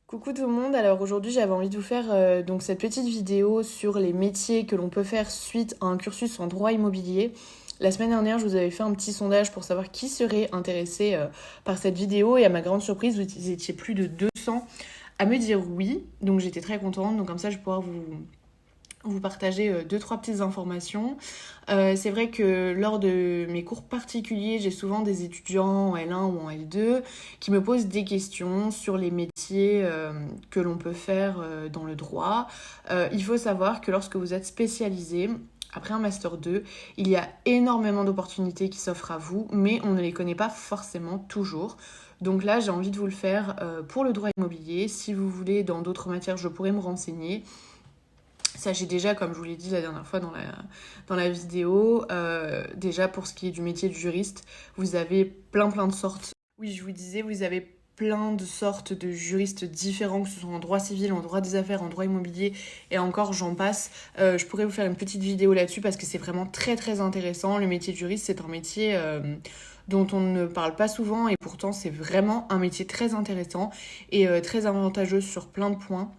Coucou tout le monde, alors aujourd'hui j'avais envie de vous faire donc cette petite vidéo sur les métiers que l'on peut faire suite à un cursus en droit immobilier. La semaine dernière je vous avais fait un petit sondage pour savoir qui serait intéressé par cette vidéo et à ma grande surprise vous étiez plus de 200 à me dire oui, donc j'étais très contente, donc comme ça je vais pouvoir vous partager deux, trois petites informations. C'est vrai que lors de mes cours particuliers, j'ai souvent des étudiants en L1 ou en L2 qui me posent des questions sur les métiers que l'on peut faire dans le droit. Il faut savoir que lorsque vous êtes spécialisé, après un Master 2, il y a énormément d'opportunités qui s'offrent à vous, mais on ne les connaît pas forcément toujours. Donc là, j'ai envie de vous le faire pour le droit immobilier. Si vous voulez, dans d'autres matières, je pourrais me renseigner. Sachez déjà, comme je vous l'ai dit la dernière fois dans la vidéo, déjà pour ce qui est du métier de juriste, vous avez plein de sortes. Oui, je vous disais, vous avez plein de sortes de juristes différents, que ce soit en droit civil, en droit des affaires, en droit immobilier, et encore j'en passe. Je pourrais vous faire une petite vidéo là-dessus parce que c'est vraiment très intéressant. Le métier de juriste, c'est un métier dont on ne parle pas souvent, et pourtant c'est vraiment un métier très intéressant et très avantageux sur plein de points.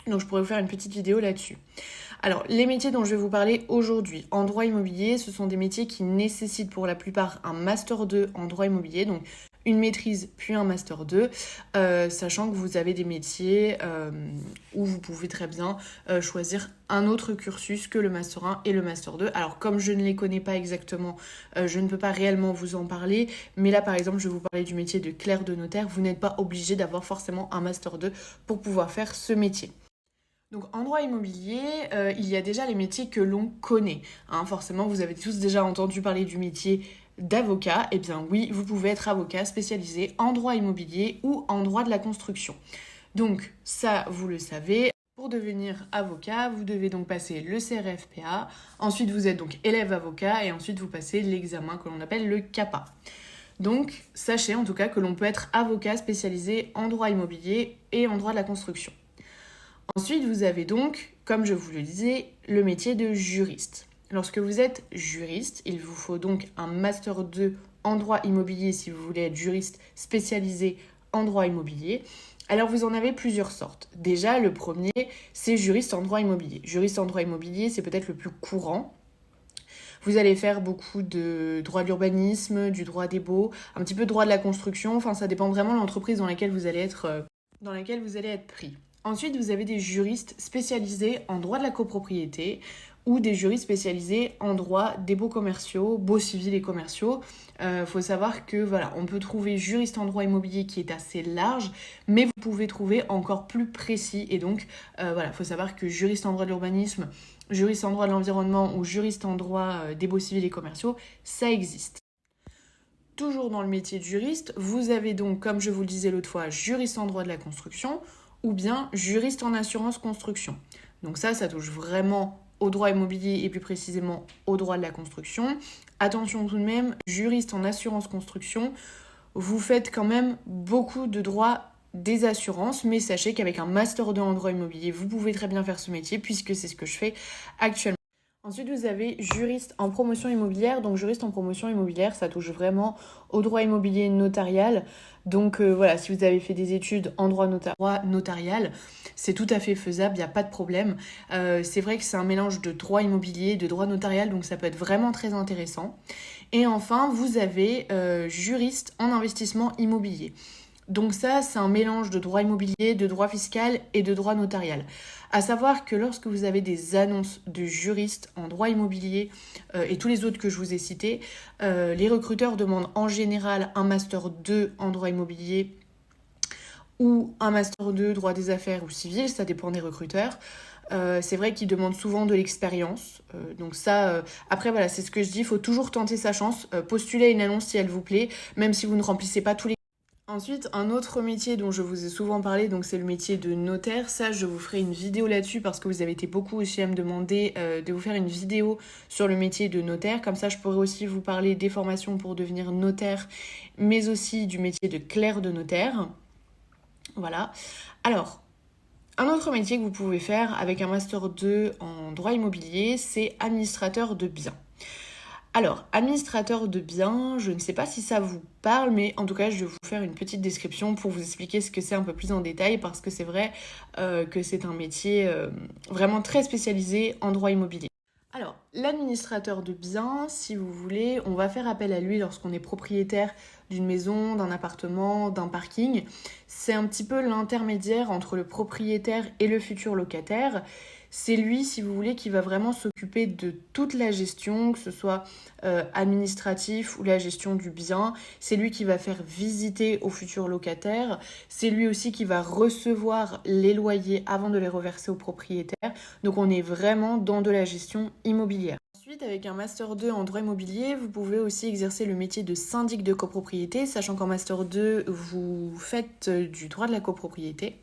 Donc je pourrais vous faire une petite vidéo là-dessus. Alors, les métiers dont je vais vous parler aujourd'hui en droit immobilier, ce sont des métiers qui nécessitent pour la plupart un Master 2 en droit immobilier, donc une maîtrise puis un Master 2, sachant que vous avez des métiers où vous pouvez très bien choisir un autre cursus que le Master 1 et le Master 2. Alors, comme je ne les connais pas exactement, je ne peux pas réellement vous en parler, mais là, par exemple, je vais vous parler du métier de clerc de notaire. Vous n'êtes pas obligé d'avoir forcément un Master 2 pour pouvoir faire ce métier. Donc en droit immobilier, il y a déjà les métiers que l'on connaît. Hein. Forcément, vous avez tous déjà entendu parler du métier d'avocat. Eh bien oui, vous pouvez être avocat spécialisé en droit immobilier ou en droit de la construction. Donc ça, vous le savez. Pour devenir avocat, vous devez donc passer le CRFPA. Ensuite, vous êtes donc élève avocat et ensuite vous passez l'examen que l'on appelle le CAPA. Donc sachez en tout cas que l'on peut être avocat spécialisé en droit immobilier et en droit de la construction. Ensuite, vous avez donc, comme je vous le disais, le métier de juriste. Lorsque vous êtes juriste, il vous faut donc un Master 2 en droit immobilier si vous voulez être juriste spécialisé en droit immobilier. Alors vous en avez plusieurs sortes. Déjà, le premier, c'est juriste en droit immobilier. Juriste en droit immobilier, c'est peut-être le plus courant. Vous allez faire beaucoup de droit de l'urbanisme, du droit des baux, un petit peu de droit de la construction. Enfin, ça dépend vraiment de l'entreprise dans laquelle vous allez être pris. Ensuite, vous avez des juristes spécialisés en droit de la copropriété ou des juristes spécialisés en droit des baux commerciaux, baux civils et commerciaux. Faut savoir que voilà, on peut trouver juriste en droit immobilier qui est assez large, mais vous pouvez trouver encore plus précis. Et donc, voilà, faut savoir que juriste en droit de l'urbanisme, juriste en droit de l'environnement ou juriste en droit des baux civils et commerciaux, ça existe. Toujours dans le métier de juriste, vous avez donc, comme je vous le disais l'autre fois, juriste en droit de la construction ou bien juriste en assurance construction. Donc ça touche vraiment au droit immobilier et plus précisément au droit de la construction. Attention tout de même, juriste en assurance construction, vous faites quand même beaucoup de droit des assurances, mais sachez qu'avec un Master 2 en droit immobilier, vous pouvez très bien faire ce métier puisque c'est ce que je fais actuellement. Ensuite, vous avez juriste en promotion immobilière. Donc, juriste en promotion immobilière, ça touche vraiment au droit immobilier notarial. Donc, voilà, si vous avez fait des études en droit notarial, c'est tout à fait faisable, il n'y a pas de problème. C'est vrai que c'est un mélange de droit immobilier, de droit notarial, donc ça peut être vraiment très intéressant. Et enfin, vous avez juriste en investissement immobilier. Donc ça, c'est un mélange de droit immobilier, de droit fiscal et de droit notarial. À savoir que lorsque vous avez des annonces de juristes en droit immobilier et tous les autres que je vous ai cités, les recruteurs demandent en général un Master 2 en droit immobilier ou un Master 2 droit des affaires ou civil, ça dépend des recruteurs. C'est vrai qu'ils demandent souvent de l'expérience. Donc ça, après voilà, c'est ce que je dis, il faut toujours tenter sa chance, postuler à une annonce si elle vous plaît, même si vous ne remplissez pas tous les... Ensuite, un autre métier dont je vous ai souvent parlé, donc c'est le métier de notaire. Ça, je vous ferai une vidéo là-dessus parce que vous avez été beaucoup aussi à me demander de vous faire une vidéo sur le métier de notaire. Comme ça, je pourrais aussi vous parler des formations pour devenir notaire, mais aussi du métier de clerc de notaire. Voilà. Alors, un autre métier que vous pouvez faire avec un Master 2 en droit immobilier, c'est administrateur de biens. Alors, administrateur de biens, je ne sais pas si ça vous parle, mais en tout cas, je vais vous faire une petite description pour vous expliquer ce que c'est un peu plus en détail, parce que c'est vrai que c'est un métier vraiment très spécialisé en droit immobilier. Alors, l'administrateur de biens, si vous voulez, on va faire appel à lui lorsqu'on est propriétaire d'une maison, d'un appartement, d'un parking. C'est un petit peu l'intermédiaire entre le propriétaire et le futur locataire. C'est lui, si vous voulez, qui va vraiment s'occuper de toute la gestion, que ce soit administratif ou la gestion du bien. C'est lui qui va faire visiter aux futurs locataires. C'est lui aussi qui va recevoir les loyers avant de les reverser aux propriétaires. Donc on est vraiment dans de la gestion immobilière. Ensuite, avec un Master 2 en droit immobilier, vous pouvez aussi exercer le métier de syndic de copropriété, sachant qu'en Master 2, vous faites du droit de la copropriété.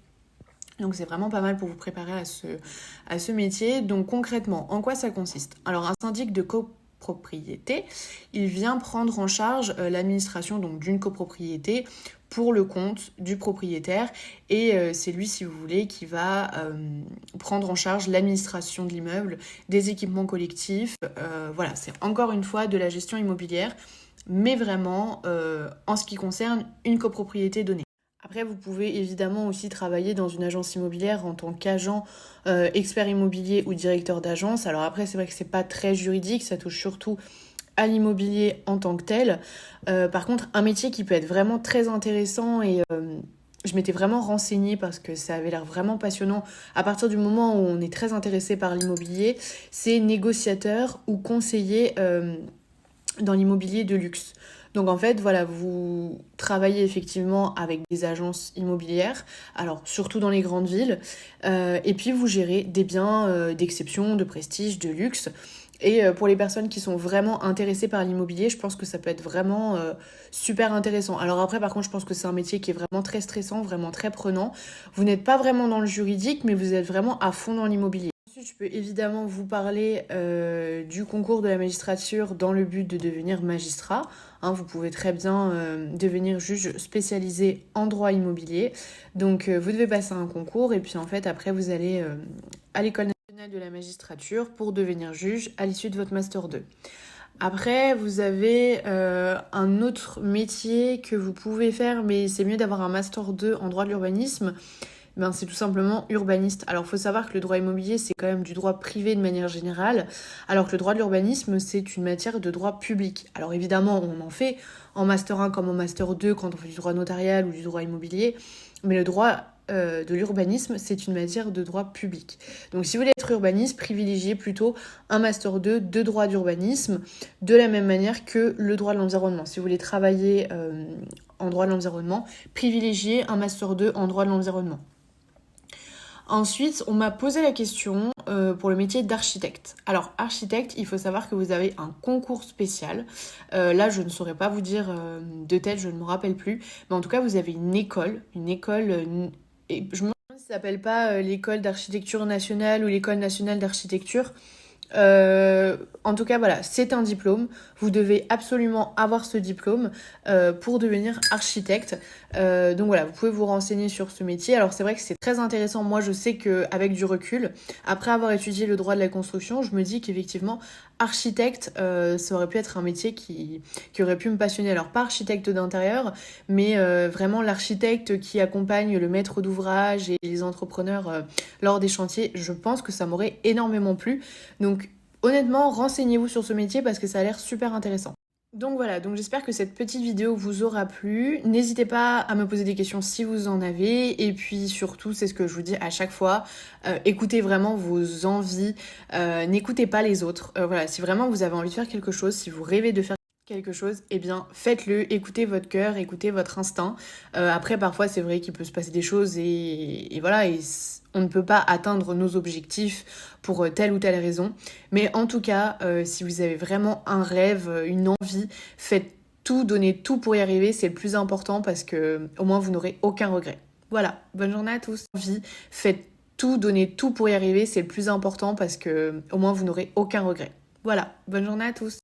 Donc c'est vraiment pas mal pour vous préparer à ce métier. Donc concrètement, en quoi ça consiste? Alors un syndic de copropriété, il vient prendre en charge l'administration donc d'une copropriété pour le compte du propriétaire et c'est lui, si vous voulez, qui va prendre en charge l'administration de l'immeuble, des équipements collectifs. Voilà, c'est encore une fois de la gestion immobilière, mais vraiment en ce qui concerne une copropriété donnée. Après, vous pouvez évidemment aussi travailler dans une agence immobilière en tant qu'agent, expert immobilier ou directeur d'agence. Alors après, c'est vrai que c'est pas très juridique, ça touche surtout à l'immobilier en tant que tel. Par contre, un métier qui peut être vraiment très intéressant et je m'étais vraiment renseignée parce que ça avait l'air vraiment passionnant à partir du moment où on est très intéressé par l'immobilier, c'est négociateur ou conseiller dans l'immobilier de luxe. Donc en fait, voilà, vous travaillez effectivement avec des agences immobilières, alors surtout dans les grandes villes, et puis vous gérez des biens d'exception, de prestige, de luxe. Et pour les personnes qui sont vraiment intéressées par l'immobilier, je pense que ça peut être vraiment super intéressant. Alors après, par contre, je pense que c'est un métier qui est vraiment très stressant, vraiment très prenant. Vous n'êtes pas vraiment dans le juridique, mais vous êtes vraiment à fond dans l'immobilier. Ensuite, je peux évidemment vous parler du concours de la magistrature dans le but de devenir magistrat. Hein, vous pouvez très bien devenir juge spécialisé en droit immobilier. Donc, vous devez passer un concours et puis en fait, après, vous allez à l'école nationale de la magistrature pour devenir juge à l'issue de votre Master 2. Après, vous avez un autre métier que vous pouvez faire, mais c'est mieux d'avoir un Master 2 en droit de l'urbanisme. Ben, c'est tout simplement urbaniste. Alors, il faut savoir que le droit immobilier, c'est quand même du droit privé de manière générale, alors que le droit de l'urbanisme, c'est une matière de droit public. Alors, évidemment, on en fait en Master 1 comme en Master 2 quand on fait du droit notarial ou du droit immobilier, mais le droit de l'urbanisme, c'est une matière de droit public. Donc, si vous voulez être urbaniste, privilégiez plutôt un Master 2 de droit d'urbanisme, de la même manière que le droit de l'environnement. Si vous voulez travailler en droit de l'environnement, privilégiez un Master 2 en droit de l'environnement. Ensuite, on m'a posé la question pour le métier d'architecte. Alors, architecte, il faut savoir que vous avez un concours spécial. Là, je ne saurais pas vous dire de tête, je ne me rappelle plus. Mais en tout cas, vous avez une école. Et je me demande si ça s'appelle pas l'école d'architecture nationale ou l'école nationale d'architecture. En tout cas, voilà, c'est un diplôme. Vous devez absolument avoir ce diplôme pour devenir architecte. Donc voilà, vous pouvez vous renseigner sur ce métier. Alors c'est vrai que c'est très intéressant. Moi, je sais qu'avec du recul, après avoir étudié le droit de la construction, je me dis qu'effectivement, architecte, ça aurait pu être un métier qui aurait pu me passionner. Alors pas architecte d'intérieur, mais vraiment l'architecte qui accompagne le maître d'ouvrage et les entrepreneurs lors des chantiers. Je pense que ça m'aurait énormément plu. Donc honnêtement, renseignez-vous sur ce métier parce que ça a l'air super intéressant. Donc voilà, donc j'espère que cette petite vidéo vous aura plu. N'hésitez pas à me poser des questions si vous en avez. Et puis surtout, c'est ce que je vous dis à chaque fois, écoutez vraiment vos envies, n'écoutez pas les autres. Voilà, si vraiment vous avez envie de faire quelque chose, si vous rêvez de faire quelque chose, eh bien faites-le, écoutez votre cœur, écoutez votre instinct. Après, parfois, c'est vrai qu'il peut se passer des choses et voilà, on ne peut pas atteindre nos objectifs pour telle ou telle raison. Mais en tout cas, si vous avez vraiment un rêve, une envie, faites tout, donnez tout pour y arriver, c'est le plus important parce que au moins vous n'aurez aucun regret. Voilà, bonne journée à tous. Faites tout, donnez tout pour y arriver, c'est le plus important parce que au moins vous n'aurez aucun regret. Voilà, bonne journée à tous.